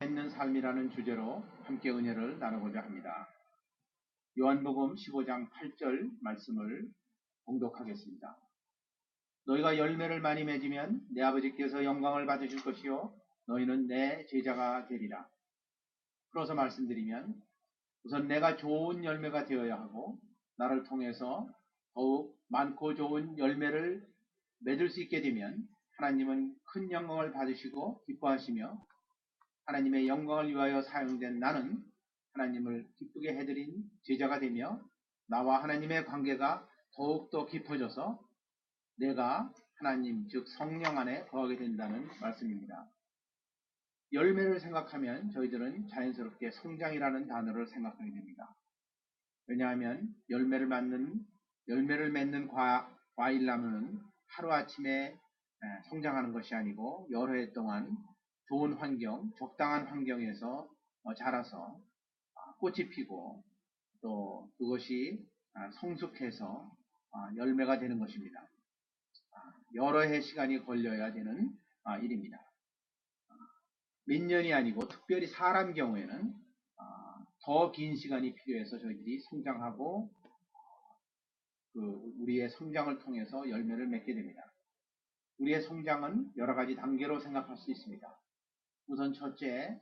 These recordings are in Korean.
있는 삶이라는 주제로 함께 은혜를 나누고자 합니다. 요한복음 15장 8절 말씀을 봉독하겠습니다. 너희가 열매를 많이 맺으면 내 아버지께서 영광을 받으실 것이요 너희는 내 제자가 되리라. 풀어서 말씀드리면 우선 내가 좋은 열매가 되어야 하고 나를 통해서 더욱 많고 좋은 열매를 맺을 수 있게 되면 하나님은 큰 영광을 받으시고 기뻐하시며 하나님의 영광을 위하여 사용된 나는 하나님을 기쁘게 해드린 제자가 되며 나와 하나님의 관계가 더욱더 깊어져서 내가 하나님 즉 성령 안에 거하게 된다는 말씀입니다. 열매를 생각하면 저희들은 자연스럽게 성장이라는 단어를 생각하게 됩니다. 왜냐하면 열매를 맺는 과일나무는 하루아침에 성장하는 것이 아니고 여러 해 동안 좋은 환경, 적당한 환경에서 자라서 꽃이 피고 또 그것이 성숙해서 열매가 되는 것입니다. 여러 해 시간이 걸려야 되는 일입니다. 몇 년이 아니고 특별히 사람 경우에는 더 긴 시간이 필요해서 저희들이 성장하고 우리의 성장을 통해서 열매를 맺게 됩니다. 우리의 성장은 여러 가지 단계로 생각할 수 있습니다. 우선 첫째,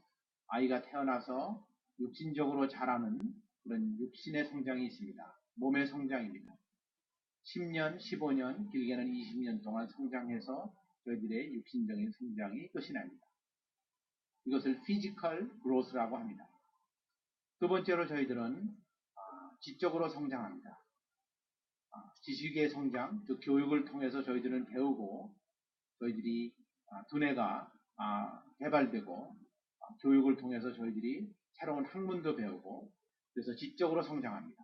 아이가 태어나서 육신적으로 자라는 그런 육신의 성장이 있습니다. 몸의 성장입니다. 10년, 15년, 길게는 20년 동안 성장해서 저희들의 육신적인 성장이 끝이 납니다. 이것을 피지컬 그로스라고 합니다. 두 번째로 저희들은 지적으로 성장합니다. 지식의 성장, 즉 교육을 통해서 저희들은 배우고 저희들이 두뇌가 개발되고 교육을 통해서 저희들이 새로운 학문도 배우고 그래서 지적으로 성장합니다.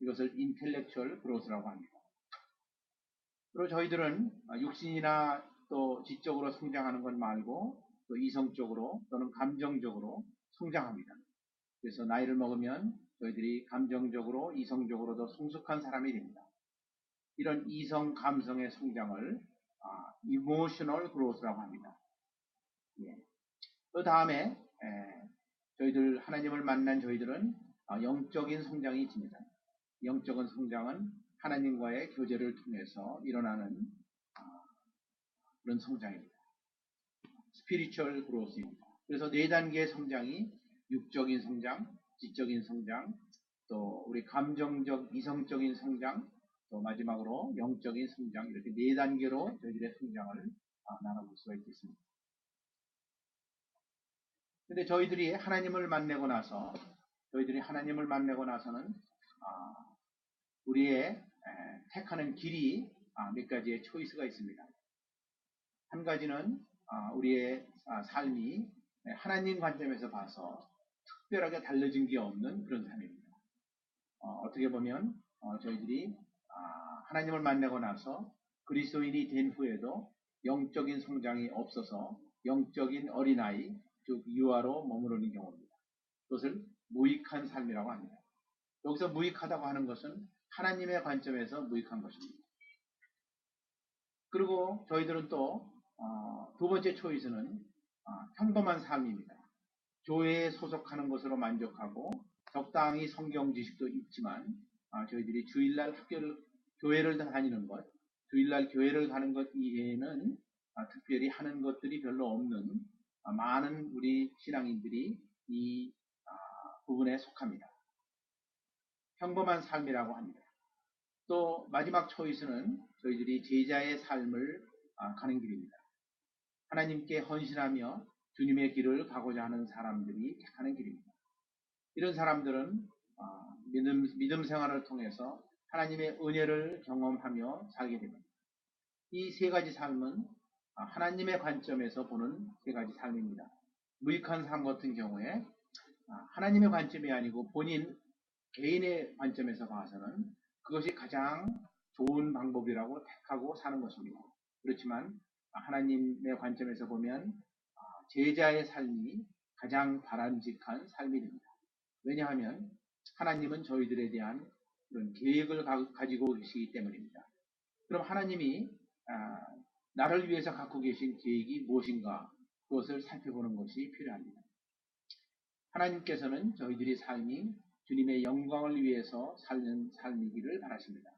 이것을 intellectual growth라고 합니다. 그리고 저희들은 육신이나 또 지적으로 성장하는 것 말고 또 이성적으로 또는 감정적으로 성장합니다. 그래서 나이를 먹으면 저희들이 감정적으로 이성적으로도 성숙한 사람이 됩니다. 이런 이성 감성의 성장을 emotional growth라고 합니다. 그 다음에 저희들 하나님을 만난 저희들은 영적인 성장이 있습니다. 영적인 성장은 하나님과의 교제를 통해서 일어나는 그런 성장입니다. spiritual growth입니다. 그래서 네 단계의 성장이 육적인 성장, 지적인 성장, 또 우리 감정적 이성적인 성장, 또 마지막으로 영적인 성장 이렇게 네 단계로 저희들의 성장을 나눠볼 수가 있겠습니다. 근데 저희들이 하나님을 만나고 나서는 우리의 택하는 길이 몇 가지의 초이스가 있습니다. 한 가지는 우리의 삶이 하나님 관점에서 봐서 특별하게 달라진 게 없는 그런 삶입니다. 어떻게 보면 저희들이 하나님을 만나고 나서 그리스도인이 된 후에도 영적인 성장이 없어서 영적인 어린아이, 즉 유아로 머무르는 경우입니다. 그것을 무익한 삶이라고 합니다. 여기서 무익하다고 하는 것은 하나님의 관점에서 무익한 것입니다. 그리고 저희들은 또 두 번째 초이스는 평범한 삶입니다. 교회에 소속하는 것으로 만족하고 적당히 성경 지식도 있지만 저희들이 주일날 교회를 다니는 것, 주일날 교회를 가는 것 이외에는 특별히 하는 것들이 별로 없는 많은 우리 신앙인들이 이 부분에 속합니다. 평범한 삶이라고 합니다. 또 마지막 초이스는 저희들이 제자의 삶을 가는 길입니다. 하나님께 헌신하며 주님의 길을 가고자 하는 사람들이 택하는 길입니다. 이런 사람들은 믿음 생활을 통해서 하나님의 은혜를 경험하며 살게 됩니다. 이 세 가지 삶은 하나님의 관점에서 보는 세 가지 삶입니다. 무익한 삶 같은 경우에 하나님의 관점이 아니고 본인 개인의 관점에서 봐서는 그것이 가장 좋은 방법이라고 택하고 사는 것입니다. 그렇지만 하나님의 관점에서 보면 제자의 삶이 가장 바람직한 삶이 됩니다. 왜냐하면 하나님은 저희들에 대한 그런 계획을 가지고 계시기 때문입니다. 그럼 하나님이 나를 위해서 갖고 계신 계획이 무엇인가 그것을 살펴보는 것이 필요합니다. 하나님께서는 저희들의 삶이 주님의 영광을 위해서 사는 삶이기를 바라십니다.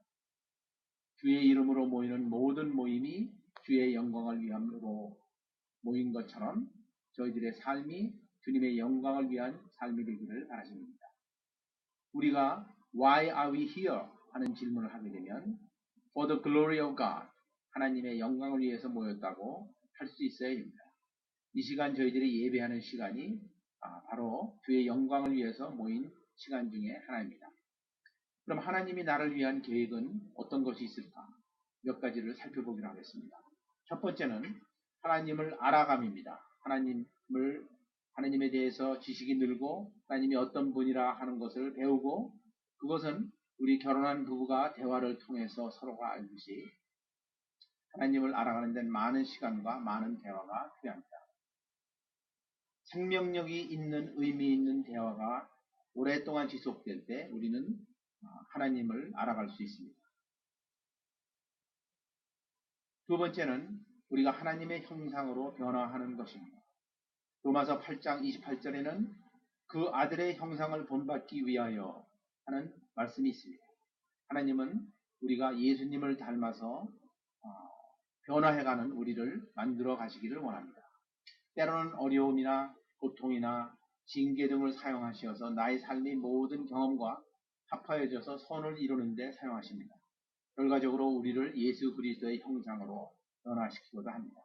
주의 이름으로 모이는 모든 모임이 주의 영광을 위함으로 모인 것처럼 저희들의 삶이 주님의 영광을 위한 삶이 되기를 바라십니다. 우리가 Why are we here? 하는 질문을 하게 되면 For the glory of God, 하나님의 영광을 위해서 모였다고 할 수 있어야 합니다. 이 시간 저희들이 예배하는 시간이 바로 주의 영광을 위해서 모인 시간 중에 하나입니다. 그럼 하나님이 나를 위한 계획은 어떤 것이 있을까? 몇 가지를 살펴보기로 하겠습니다. 첫 번째는 하나님을 알아감입니다. 하나님에 대해서 지식이 늘고 하나님이 어떤 분이라 하는 것을 배우고, 그것은 우리 결혼한 부부가 대화를 통해서 서로가 알듯이 하나님을 알아가는 데는 많은 시간과 많은 대화가 필요합니다. 생명력이 있는 의미 있는 대화가 오랫동안 지속될 때 우리는 하나님을 알아갈 수 있습니다. 두 번째는 우리가 하나님의 형상으로 변화하는 것입니다. 로마서 8장 28절에는 그 아들의 형상을 본받기 위하여 하는 말씀이 있습니다. 하나님은 우리가 예수님을 닮아서 변화해가는 우리를 만들어 가시기를 원합니다. 때로는 어려움이나 고통이나 징계 등을 사용하셔서 나의 삶의 모든 경험과 합하여져서 선을 이루는 데 사용하십니다. 결과적으로 우리를 예수 그리스도의 형상으로 변화시키고자 합니다.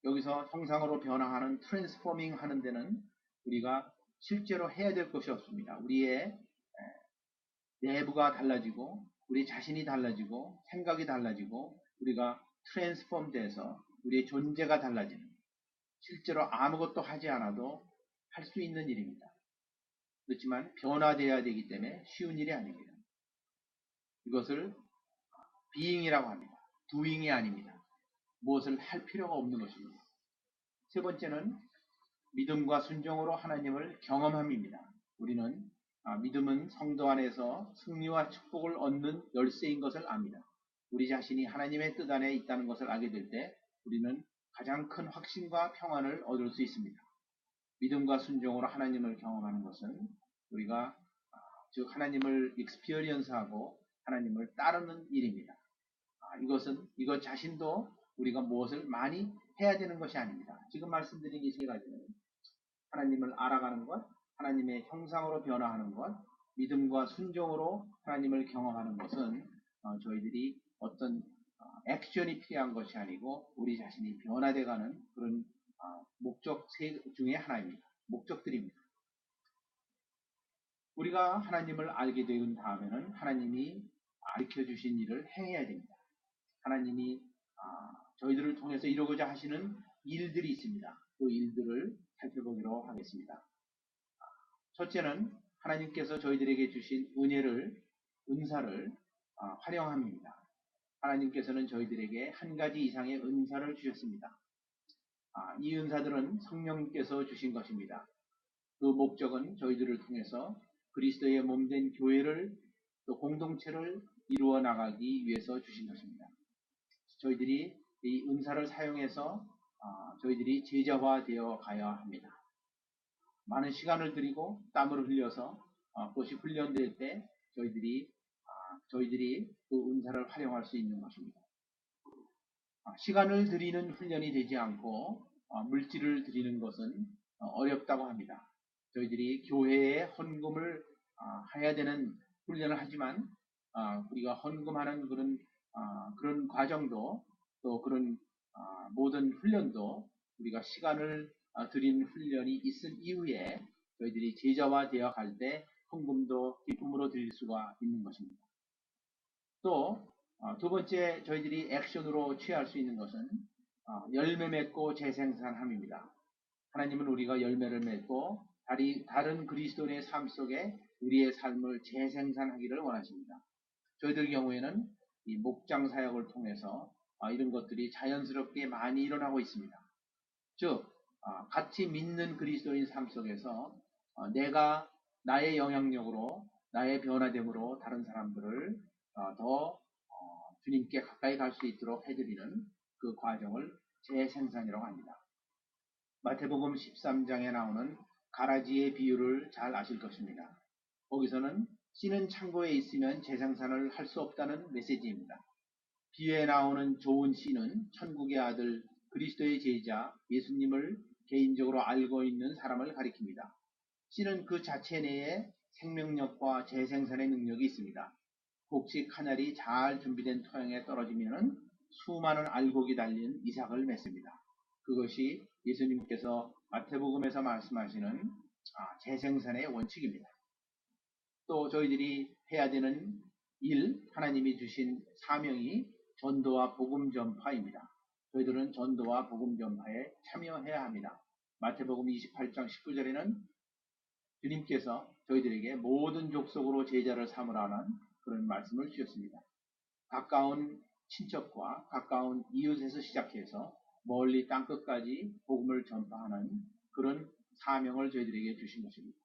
여기서 형상으로 변화하는 트랜스포밍 하는 데는 우리가 실제로 해야 될 것이 없습니다. 우리의 내부가 달라지고 우리 자신이 달라지고 생각이 달라지고 우리가 트랜스폼 돼서 우리의 존재가 달라지는, 실제로 아무것도 하지 않아도 할 수 있는 일입니다. 그렇지만 변화되어야 되기 때문에 쉬운 일이 아닙니다. 이것을 being이라고 합니다. doing이 아닙니다. 무엇을 할 필요가 없는 것입니다. 세 번째는 믿음과 순종으로 하나님을 경험함입니다. 우리는 믿음은 성도 안에서 승리와 축복을 얻는 열쇠인 것을 압니다. 우리 자신이 하나님의 뜻 안에 있다는 것을 알게 될 때 우리는 가장 큰 확신과 평안을 얻을 수 있습니다. 믿음과 순종으로 하나님을 경험하는 것은 우리가 즉 하나님을 익스피리언스하고 하나님을 따르는 일입니다. 이것 자신도 우리가 무엇을 많이 해야 되는 것이 아닙니다. 지금 말씀드린 이 세 가지는 하나님을 알아가는 것, 하나님의 형상으로 변화하는 것, 믿음과 순종으로 하나님을 경험하는 것은 저희들이 어떤 액션이 필요한 것이 아니고 우리 자신이 변화돼가는 그런 목적 중에 하나입니다. 목적들입니다. 우리가 하나님을 알게 된 다음에는 하나님이 가르쳐 주신 일을 행해야 됩니다. 하나님이 저희들을 통해서 이루고자 하시는 일들이 있습니다. 그 일들을 살펴보기로 하겠습니다. 첫째는 하나님께서 저희들에게 주신 은사를 활용함입니다. 하나님께서는 저희들에게 한 가지 이상의 은사를 주셨습니다. 이 은사들은 성령님께서 주신 것입니다. 그 목적은 저희들을 통해서 그리스도의 몸된 교회를 또 공동체를 이루어 나가기 위해서 주신 것입니다. 저희들이 이 은사를 사용해서 저희들이 제자화되어 가야 합니다. 많은 시간을 들이고 땀을 흘려서 그것이 훈련될 때 저희들이 그 은사를 활용할 수 있는 것입니다. 시간을 들이는 훈련이 되지 않고 물질을 드리는 것은 어렵다고 합니다. 저희들이 교회에 헌금을 해야 되는 훈련을 하지만 우리가 헌금하는 그런 과정도 또 그런 모든 훈련도 우리가 시간을 들인 훈련이 있은 이후에 저희들이 제자화 되어 갈 때 헌금도 기쁨으로 드릴 수가 있는 것입니다. 또 두 번째 저희들이 액션으로 취할 수 있는 것은 열매 맺고 재생산함입니다. 하나님은 우리가 열매를 맺고 다른 그리스도인의 삶 속에 우리의 삶을 재생산하기를 원하십니다. 저희들 경우에는 이 목장 사역을 통해서 이런 것들이 자연스럽게 많이 일어나고 있습니다. 즉 같이 믿는 그리스도인 삶 속에서 내가 나의 영향력으로 나의 변화됨으로 다른 사람들을 더 주님께 가까이 갈 수 있도록 해드리는 그 과정을 재생산이라고 합니다. 마태복음 13장에 나오는 가라지의 비유를 잘 아실 것입니다. 거기서는 씨는 창고에 있으면 재생산을 할 수 없다는 메시지입니다. 비유에 나오는 좋은 씨는 천국의 아들 그리스도의 제자 예수님을 개인적으로 알고 있는 사람을 가리킵니다. 씨는 그 자체 내에 생명력과 재생산의 능력이 있습니다. 곡식 하늘이 잘 준비된 토양에 떨어지면 수많은 알곡이 달린 이삭을 맺습니다. 그것이 예수님께서 마태복음에서 말씀하시는 재생산의 원칙입니다. 또 저희들이 해야 되는 일, 하나님이 주신 사명이 전도와 복음 전파입니다. 저희들은 전도와 복음 전파에 참여해야 합니다. 마태복음 28장 19절에는 주님께서 저희들에게 모든 족속으로 제자를 삼으라는 그런 말씀을 주셨습니다. 가까운 친척과 가까운 이웃에서 시작해서 멀리 땅끝까지 복음을 전파하는 그런 사명을 저희들에게 주신 것입니다.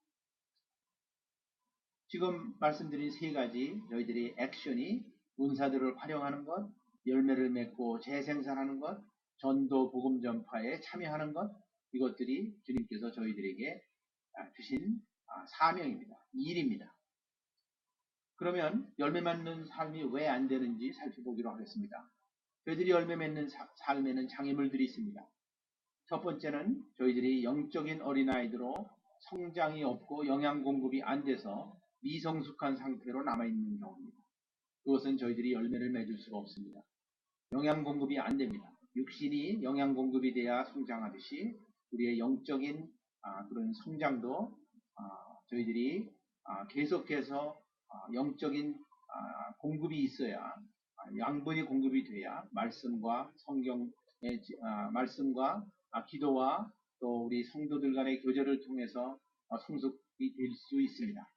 지금 말씀드린 세 가지 저희들의 액션이 은사들을 활용하는 것, 열매를 맺고 재생산하는 것, 전도 복음 전파에 참여하는 것, 이것들이 주님께서 저희들에게 주신 사명입니다. 일입니다. 그러면 열매 맺는 삶이 왜 안 되는지 살펴보기로 하겠습니다. 저희들이 열매 맺는 삶에는 장애물들이 있습니다. 첫 번째는 저희들이 영적인 어린아이들로 성장이 없고 영양 공급이 안 돼서 미성숙한 상태로 남아있는 경우입니다. 그것은 저희들이 열매를 맺을 수가 없습니다. 영양 공급이 안 됩니다. 육신이 영양 공급이 돼야 성장하듯이 우리의 영적인 그런 성장도 저희들이 계속해서 영적인 공급이 있어야 양분이 공급이 돼야 말씀과 성경의 말씀과 기도와 또 우리 성도들 간의 교제를 통해서 성숙이 될 수 있습니다.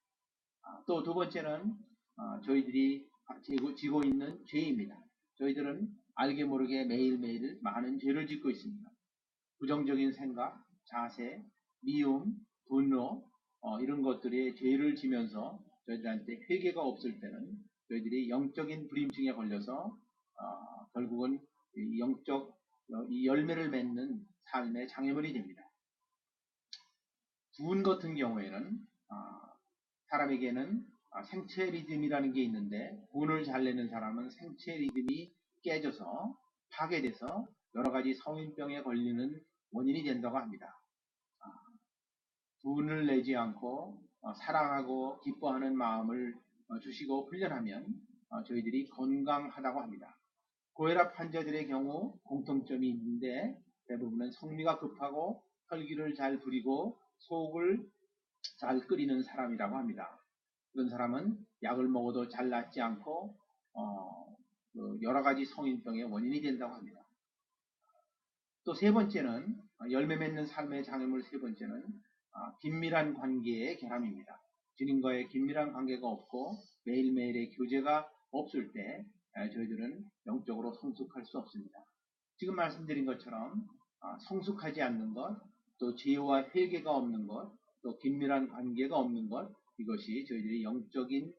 또 두 번째는 저희들이 지고 있는 죄입니다. 저희들은 알게 모르게 매일매일 많은 죄를 짓고 있습니다. 부정적인 생각, 자세, 미움, 분노 이런 것들이 죄를 지면서 저희들한테 회개가 없을 때는 저희들이 영적인 불임증에 걸려서 결국은 이 열매를 맺는 삶의 장애물이 됩니다. 분 같은 경우에는 사람에게는 생체 리듬이라는 게 있는데 분을 잘 내는 사람은 생체 리듬이 깨져서 파괴돼서 여러가지 성인병에 걸리는 원인이 된다고 합니다. 분을 내지 않고 사랑하고 기뻐하는 마음을 주시고 훈련하면 저희들이 건강하다고 합니다. 고혈압 환자들의 경우 공통점이 있는데 대부분은 성미가 급하고 혈기를 잘 부리고 속을 잘 끓이는 사람이라고 합니다. 그런 사람은 약을 먹어도 잘 낫지 않고 여러가지 성인병의 원인이 된다고 합니다. 또 세 번째는 열매 맺는 삶의 장애물 세 번째는 긴밀한 관계의 결함입니다. 주님과의 긴밀한 관계가 없고 매일매일의 교제가 없을 때 저희들은 영적으로 성숙할 수 없습니다. 지금 말씀드린 것처럼 성숙하지 않는 것, 또 죄와 회개가 없는 것, 또 긴밀한 관계가 없는 것, 이것이 저희들이 영적인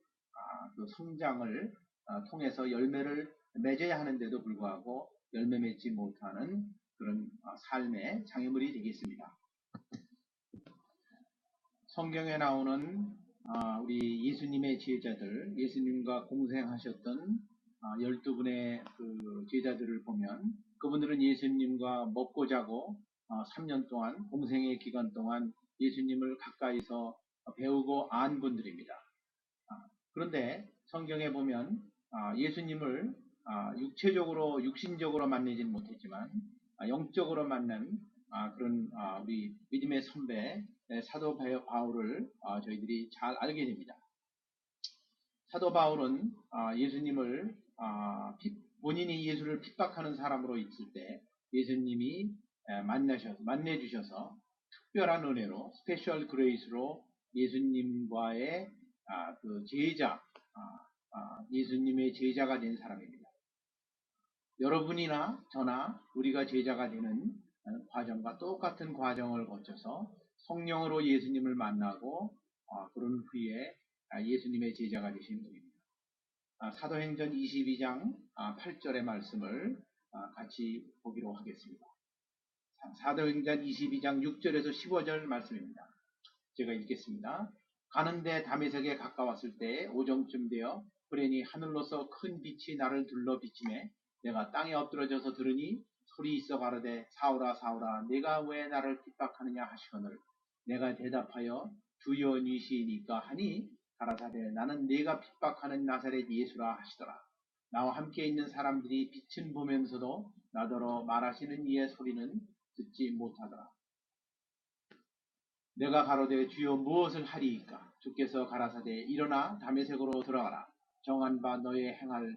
그 성장을 통해서 열매를 맺어야 하는데도 불구하고 열매 맺지 못하는 그런 삶의 장애물이 되겠습니다. 성경에 나오는 우리 예수님의 제자들, 예수님과 공생하셨던 12분의 그 제자들을 보면 그분들은 예수님과 먹고 자고 3년 동안 공생의 기간 동안 예수님을 가까이서 배우고 안 분들입니다. 그런데 성경에 보면 예수님을 육체적으로 육신적으로 만나지는 못했지만 영적으로 만난 그런 우리 믿음의 선배 사도 바울을 저희들이 잘 알게 됩니다. 사도 바울은 예수님을 본인이 예수를 핍박하는 사람으로 있을 때 예수님이 만나주셔서 특별한 은혜로 스페셜 그레이스로 예수님과의 그 제자 예수님의 제자가 된 사람입니다. 여러분이나 저나 우리가 제자가 되는 과정과 똑같은 과정을 거쳐서 성령으로 예수님을 만나고 그런 후에 예수님의 제자가 되신 분입니다. 사도행전 22장 8절의 말씀을 같이 보기로 하겠습니다. 사도행전 22장 6절에서 15절 말씀입니다. 제가 읽겠습니다. 가는데 다메섹에 가까웠을 때 오정쯤 되어 보려니 하늘로서 큰 빛이 나를 둘러 비치매 내가 땅에 엎드러져서 들으니 소리 있어 가로되 사울아 사울아 내가 왜 나를 핍박하느냐 하시거늘 내가 대답하여 주여 니시니까 하니 가라사대 나는 네가 핍박하는 나사렛 예수라 하시더라. 나와 함께 있는 사람들이 빛은 보면서도 나더러 말하시는 이의 소리는 듣지 못하더라. 내가 가로되 주여 무엇을 하리이까? 주께서 가라사대 일어나 다메섹으로 들어가라. 정한 바 너의 행할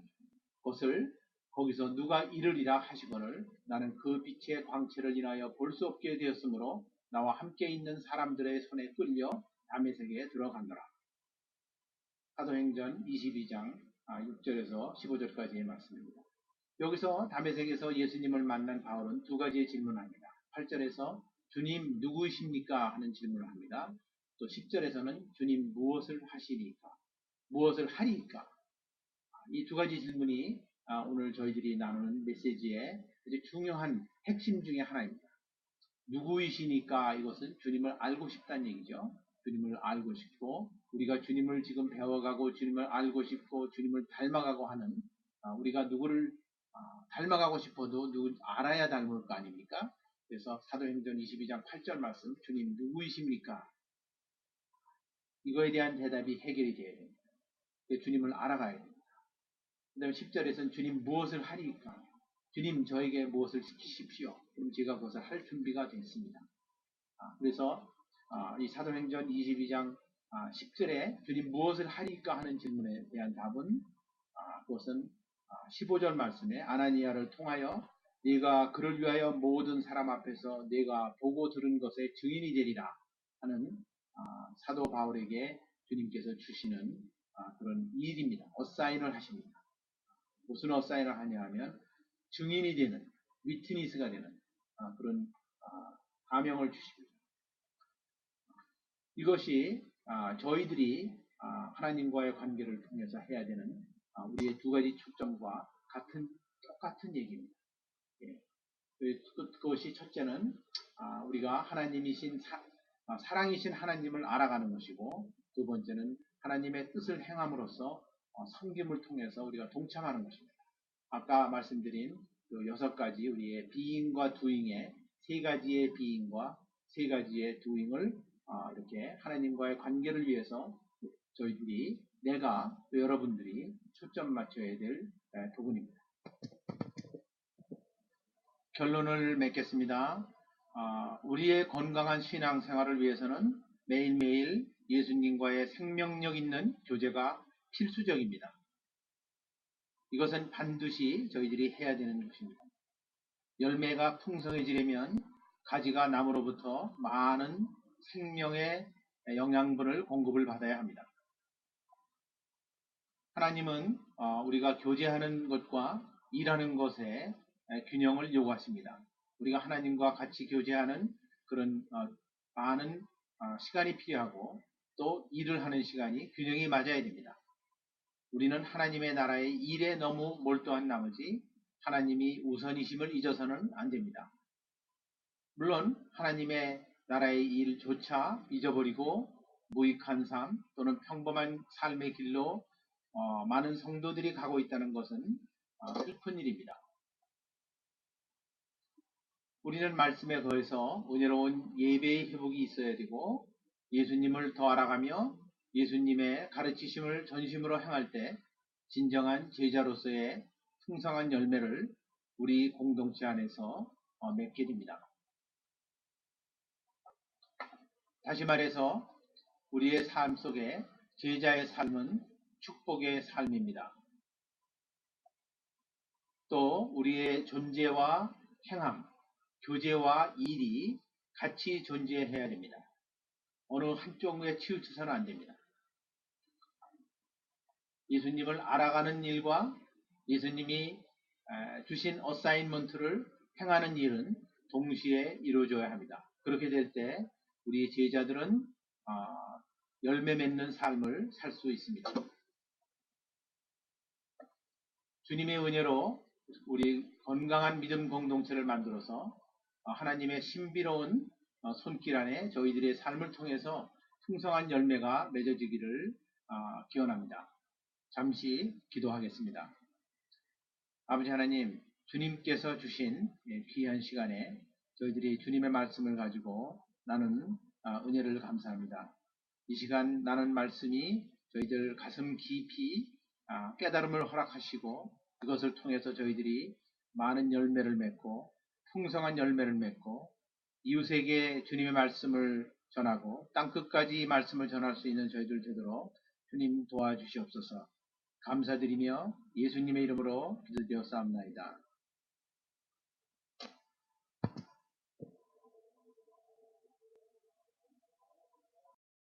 것을 거기서 누가 이르리라 하시거늘 나는 그 빛의 광채를 인하여 볼 수 없게 되었으므로 나와 함께 있는 사람들의 손에 끌려 다메섹에 들어간노라. 사도행전 22장 6절에서 15절까지의 말씀입니다. 여기서 다메섹에서 예수님을 만난 바울은 두 가지의 질문을 합니다. 8절에서 주님 누구이십니까? 하는 질문을 합니다. 또 10절에서는 주님 무엇을 하시니까? 무엇을 하리까? 이 두 가지 질문이 오늘 저희들이 나누는 메시지의 아주 중요한 핵심 중에 하나입니다. 누구이시니까 이것은 주님을 알고 싶다는 얘기죠. 주님을 알고 싶고 우리가 주님을 지금 배워가고 주님을 알고 싶고 주님을 닮아가고 하는 우리가 누구를 닮아가고 싶어도 누구 알아야 닮을 거 아닙니까? 그래서 사도행전 22장 8절 말씀 주님 누구이십니까? 이거에 대한 대답이 해결이 되어야 됩니다. 주님을 알아가야 됩니다. 그 다음에 10절에서는 주님 무엇을 하리까? 주님 저에게 무엇을 시키십시오. 그럼 제가 그것을 할 준비가 됐습니다. 그래서 이 사도행전 22장 10절에 주님 무엇을 하리까 하는 질문에 대한 답은 그것은 15절 말씀에 아나니아를 통하여 네가 그를 위하여 모든 사람 앞에서 네가 보고 들은 것의 증인이 되리라 하는 사도 바울에게 주님께서 주시는 그런 일입니다. 어사인을 하십니다. 무슨 어사인을 하냐 하면 증인이 되는 위트니스가 되는 그런 가명을 주십니다. 이것이 저희들이 하나님과의 관계를 통해서 해야 되는 우리의 두 가지 초점과 똑같은 얘기입니다. 예. 그것이 첫째는 우리가 하나님이신 사랑이신 하나님을 알아가는 것이고 두 번째는 하나님의 뜻을 행함으로써 섬김을 통해서 우리가 동참하는 것입니다. 아까 말씀드린 그 6가지 우리의 비잉과 두잉의 3가지의 비잉과 3가지의 두잉을 이렇게 하나님과의 관계를 위해서 저희들이 내가 또 여러분들이 초점 맞춰야 될 부분입니다. 결론을 맺겠습니다. 우리의 건강한 신앙생활을 위해서는 매일매일 예수님과의 생명력 있는 교제가 필수적입니다. 이것은 반드시 저희들이 해야 되는 것입니다. 열매가 풍성해지려면 가지가 나무로부터 많은 생명의 영양분을 공급을 받아야 합니다. 하나님은 우리가 교제하는 것과 일하는 것에 균형을 요구하십니다. 우리가 하나님과 같이 교제하는 그런 많은 시간이 필요하고 또 일을 하는 시간이 균형이 맞아야 됩니다. 우리는 하나님의 나라의 일에 너무 몰두한 나머지 하나님이 우선이심을 잊어서는 안 됩니다. 물론 하나님의 나라의 일조차 잊어버리고 무익한 삶 또는 평범한 삶의 길로 많은 성도들이 가고 있다는 것은 슬픈 일입니다. 우리는 말씀에 거해서 은혜로운 예배의 회복이 있어야 되고 예수님을 더 알아가며 예수님의 가르치심을 전심으로 행할 때 진정한 제자로서의 풍성한 열매를 우리 공동체 안에서 맺게 됩니다. 다시 말해서 우리의 삶 속에 제자의 삶은 축복의 삶입니다. 또 우리의 존재와 행함, 교제와 일이 같이 존재해야 됩니다. 어느 한쪽에 치우쳐서는 안 됩니다. 예수님을 알아가는 일과 예수님이 주신 어사인먼트를 행하는 일은 동시에 이루어져야 합니다. 그렇게 될 때 우리 제자들은 열매 맺는 삶을 살 수 있습니다. 주님의 은혜로 우리 건강한 믿음 공동체를 만들어서 하나님의 신비로운 손길 안에 저희들의 삶을 통해서 풍성한 열매가 맺어지기를 기원합니다. 잠시 기도하겠습니다. 아버지 하나님, 주님께서 주신 귀한 시간에 저희들이 주님의 말씀을 가지고 나눈 은혜를 감사합니다. 이 시간 나눈 말씀이 저희들 가슴 깊이 깨달음을 허락하시고 그것을 통해서 저희들이 많은 열매를 맺고 풍성한 열매를 맺고 이웃에게 주님의 말씀을 전하고 땅끝까지 이 말씀을 전할 수 있는 저희들 되도록 주님 도와주시옵소서. 감사드리며 예수님의 이름으로 기도드렸사옵나이다.